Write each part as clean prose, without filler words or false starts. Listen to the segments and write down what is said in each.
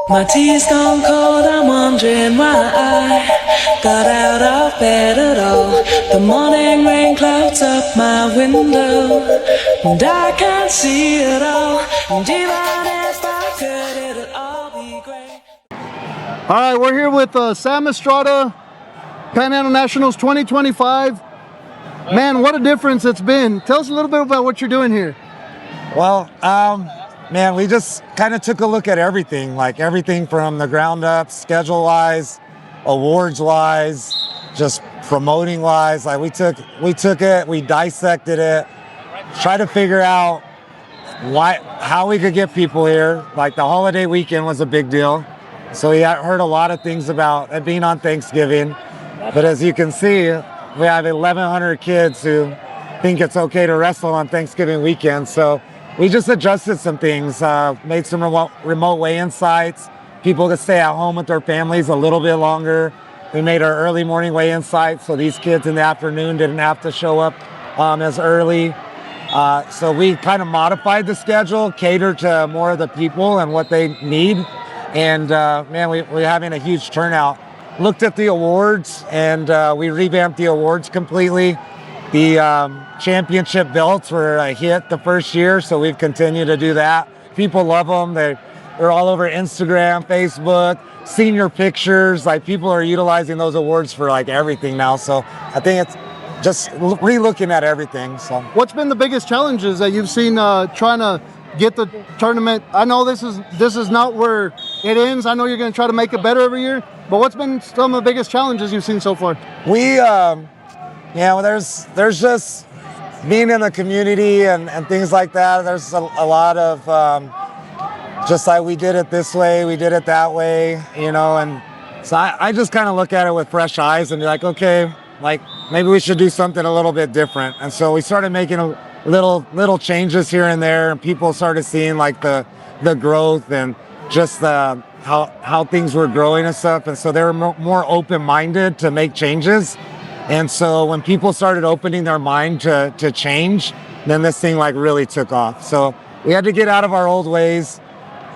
My tea's gone cold, I'm wondering why I got out of bed at all. The morning rain clouds up my window, and I can't see it all. And even if I could, it'll all be great. All right, we're here with Sam Estrada, Panhandle Nationals 2025. Man, what a difference it's been. Tell us a little bit about what you're doing here. Well, man, we just kind of took a look at everything, like everything from the ground up, schedule-wise, awards-wise, just promoting-wise. Like we took it, we dissected it, tried to figure out how we could get people here. Like the holiday weekend was a big deal, so we heard a lot of things about it being on Thanksgiving. But as you can see, we have 1,100 kids who think it's okay to wrestle on Thanksgiving weekend. So we just adjusted some things, made some remote weigh-in sites, people to stay at home with their families a little bit longer. We made our early morning weigh-in sites so these kids in the afternoon didn't have to show up as early. So we kind of modified the schedule, catered to more of the people and what they need. And man, we're having a huge turnout. Looked at the awards, and we revamped the awards completely. The championship belts were a hit the first year, so we've continued to do that. People love them. They're all over Instagram, Facebook, senior pictures. Like people are utilizing those awards for like everything now. So I think it's just re-looking at everything. So What's been the biggest challenges that you've seen trying to get the tournament? I know this is not where it ends. I know you're going to try to make it better every year, but what's been some of the biggest challenges you've seen so far? Well, there's just being in the community and things like that. There's a lot of just like we did it this way, we did it that way, and so I just kind of look at it with fresh eyes and be like, okay, like maybe we should do something a little bit different. And so we started making little changes here and there, and people started seeing like the growth and just how things were growing and stuff. And so they were more open-minded to make changes. And so when people started opening their mind to change, then this thing like really took off. So we had to get out of our old ways,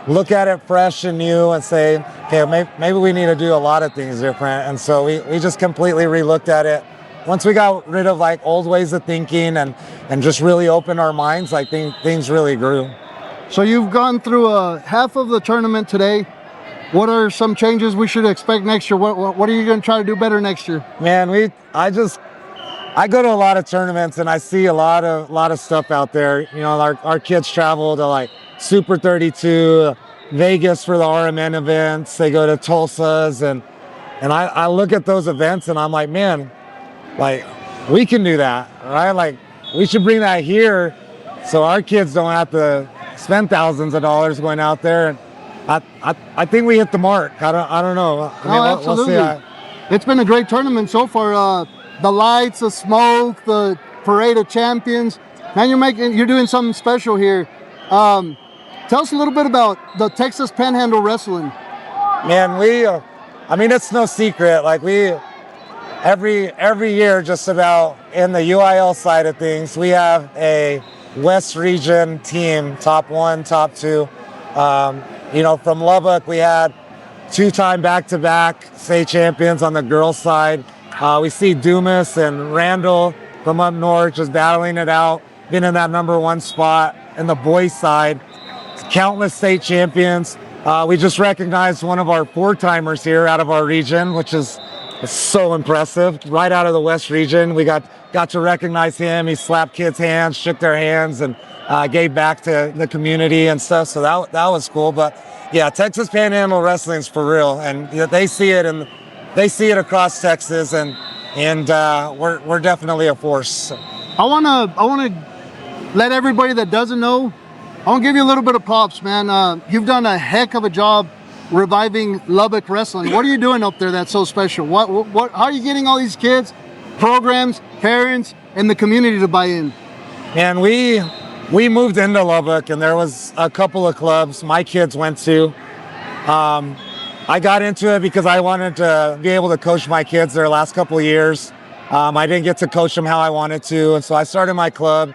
look at it fresh and new, and say, okay, maybe we need to do a lot of things different. And so we just completely re-looked at it. Once we got rid of like old ways of thinking and just really opened our minds, like things really grew. So you've gone through half of the tournament today. What are some changes we should expect next year? What are you going to try to do better next year? Man, I go to a lot of tournaments and I see a lot of stuff out there. Our kids travel to like Super 32, Vegas for the RMN events. They go to Tulsa's and I look at those events and I'm like, man, like we can do that, right? Like we should bring that here so our kids don't have to spend thousands of dollars going out there. And I think we hit the mark. I don't know. Absolutely. We'll see. It's been a great tournament so far. The lights, the smoke, the parade of champions. Now you're doing something special here. Tell us a little bit about the Texas Panhandle Wrestling. Man, it's no secret. Like every year, just about in the UIL side of things, we have a West Region team, top 1, top 2. From Lubbock, we had 2-time back-to-back state champions on the girls' side. We see Dumas and Randall from up north just battling it out, being in that number 1 spot. In the boys' side, countless state champions. We just recognized one of our 4-timers here out of our region, which is so impressive. Right out of the West Region, we got to recognize him. He slapped kids' hands, shook their hands, and gave back to the community and stuff. So that was cool. But yeah, Texas Panhandle Wrestling's for real, and they see it across Texas, and we're definitely a force. I wanna let everybody that doesn't know, I want to give you a little bit of props, man. You've done a heck of a job reviving Lubbock wrestling. What are you doing up there that's so special? How are you getting all these kids, programs, parents, and the community to buy in? And we moved into Lubbock, and there was a couple of clubs my kids went to. I got into it because I wanted to be able to coach my kids their last couple of years. I didn't get to coach them how I wanted to, and so I started my club.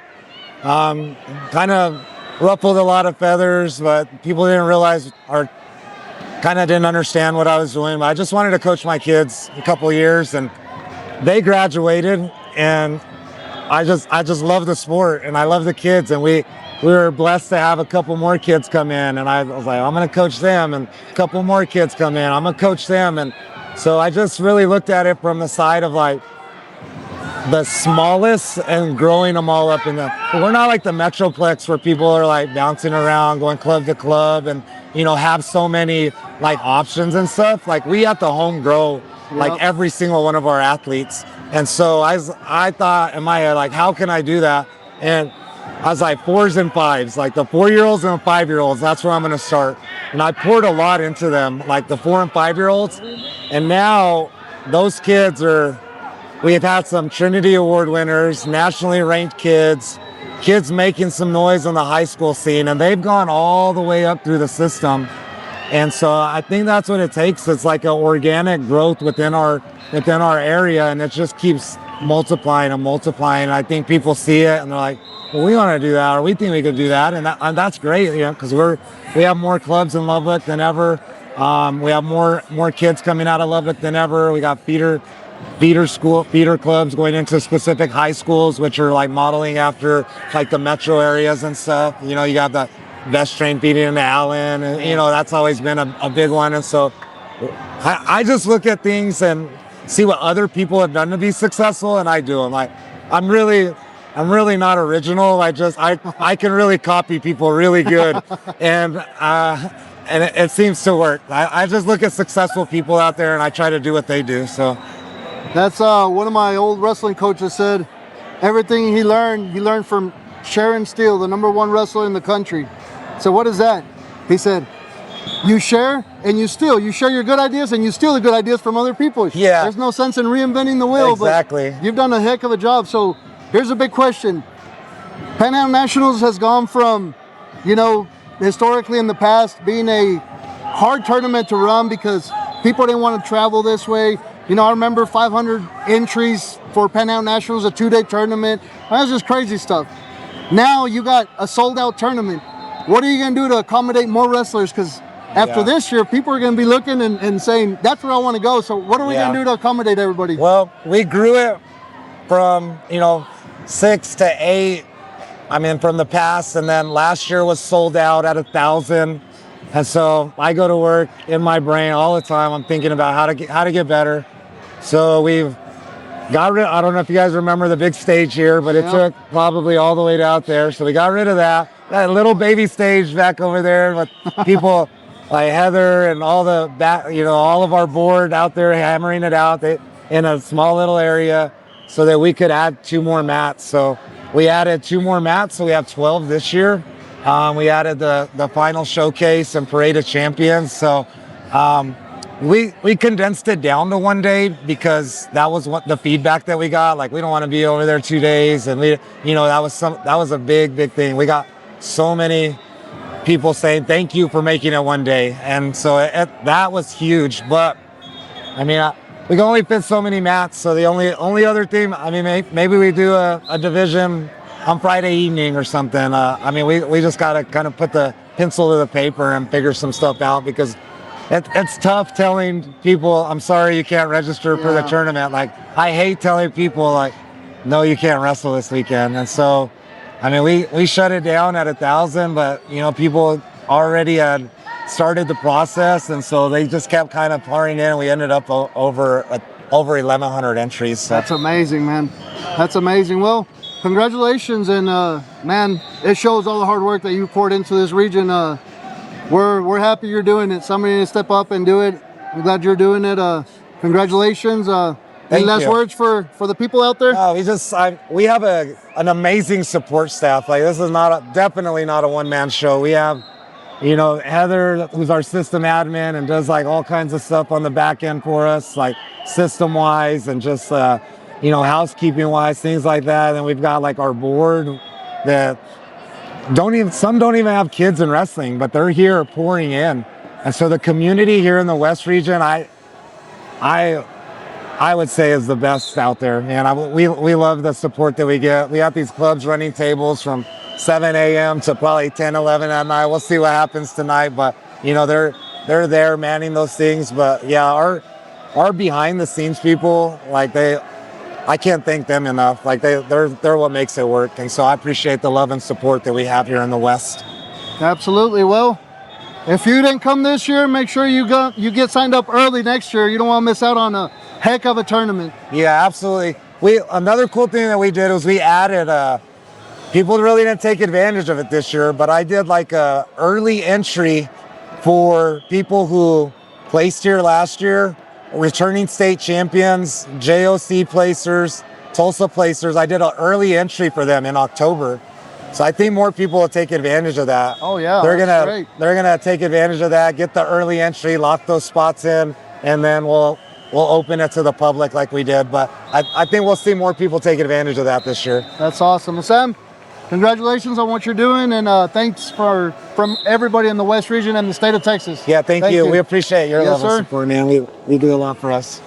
Kind of ruffled a lot of feathers, but people didn't realize kind of didn't understand what I was doing. But I just wanted to coach my kids a couple of years, and they graduated, and I just love the sport, and I love the kids, and we were blessed to have a couple more kids come in, and I was like, I'm going to coach them, and a couple more kids come in, I'm going to coach them. And so I just really looked at it from the side of like the smallest and growing them all up we're not like the Metroplex where people are like bouncing around, going club to club, and have so many like options and stuff. Like we have to home grow like every single one of our athletes. And so I thought in my head, like, how can I do that? And I was like, 4s and 5s, like the 4-year-olds and the 5-year-olds, that's where I'm going to start. And I poured a lot into them, like the 4 and 5-year-olds. And now those kids we have had some Trinity Award winners, nationally ranked kids making some noise on the high school scene, and they've gone all the way up through the system. And so I think that's what it takes. It's like an organic growth within our area, and it just keeps multiplying and multiplying. And I think people see it and they're like, well, we want to do that, or we think we could do that, and that's great, because we have more clubs in Lubbock than ever. We have more kids coming out of Lubbock than ever. We got feeder clubs going into specific high schools, which are like modeling after like the metro areas and stuff. You got the Best Train feeding into Allen, and that's always been a big one. And so I just look at things and see what other people have done to be successful, and I do them. Like I'm really not original. I can really copy people really good, and it seems to work. I just look at successful people out there and I try to do what they do. So that's one of my old wrestling coaches said. Everything he learned from Sharon Steele, the #1 wrestler in the country. So what is that? He said, you share and you steal. You share your good ideas and you steal the good ideas from other people. Yeah. There's no sense in reinventing the wheel. Exactly. But you've done a heck of a job. So here's a big question. Pan Am Nationals has gone from, historically in the past being a hard tournament to run because people didn't want to travel this way. I remember 500 entries for Pan Am Nationals, a 2-day tournament. That was just crazy stuff. Now you got a sold-out tournament. What are you going to do to accommodate more wrestlers? Because after this year, people are going to be looking and saying, that's where I want to go. So what are we going to do to accommodate everybody? Well, we grew it from, 6 to 8, from the past. And then last year was sold out at 1,000. And so I go to work in my brain all the time. I'm thinking about how to get better. So we've got rid. I don't know if you guys remember the big stage here, but it took probably all the way out there. So we got rid of that little baby stage back over there with people like Heather and all the all of our board out there hammering it out in a small little area so that we could add 2 more mats. So we added 2 more mats. So we have 12 this year. We added the final showcase and parade of champions. So we condensed it down to 1 day because that was what the feedback that we got. Like, we don't want to be over there 2 days, and that was a big thing. We got so many people saying thank you for making it 1 day, and so that was huge. But we can only fit so many mats. So the only other thing, maybe we do a division on Friday evening or something. We just got to kind of put the pencil to the paper and figure some stuff out, because it's tough telling people, I'm sorry you can't register for the tournament. Like, I hate telling people, like, no, you can't wrestle this weekend. And so, we shut it down at 1,000, but, people already had started the process. And so they just kept kind of pouring in, and we ended up over 1,100 entries. So. That's amazing, man. That's amazing. Well, congratulations, and man, it shows all the hard work that you poured into this region. We're happy you're doing it. Somebody needs to step up and do it. I'm glad you're doing it. Congratulations. Any last words for the people out there? No, we have an amazing support staff. Like, this is definitely not a one-man show. We have, Heather, who's our system admin and does like all kinds of stuff on the back end for us, like system-wise and just housekeeping-wise, things like that. And we've got like our board that some don't even have kids in wrestling, but they're here pouring in. And so the community here in the West region, I would say is the best out there. And we love the support that we get. We have these clubs running tables from 7 a.m. to probably 10, 11 at night. We'll see what happens tonight, but they're they're there manning those things. But yeah, our behind the scenes people, like I can't thank them enough. Like they're what makes it work. And so I appreciate the love and support that we have here in the West. Absolutely. Well, if you didn't come this year, make sure you get signed up early next year. You don't want to miss out on a heck of a tournament. Yeah, absolutely. Another cool thing that we did was we added people really didn't take advantage of it this year, but I did like a early entry for people who placed here last year, returning state champions, JOC placers, Tulsa placers. I did an early entry for them in October. So I think more people will take advantage of that. Oh yeah, they're great. gonna take advantage of that, get the early entry, lock those spots in, and then we'll open it to the public like we did. But I think we'll see more people take advantage of that this year. That's awesome. Well, Sam, congratulations on what you're doing, and thanks from everybody in the West region and the state of Texas. Yeah, thank you. We appreciate your Yes, love sir. and support, man. We do a lot for us.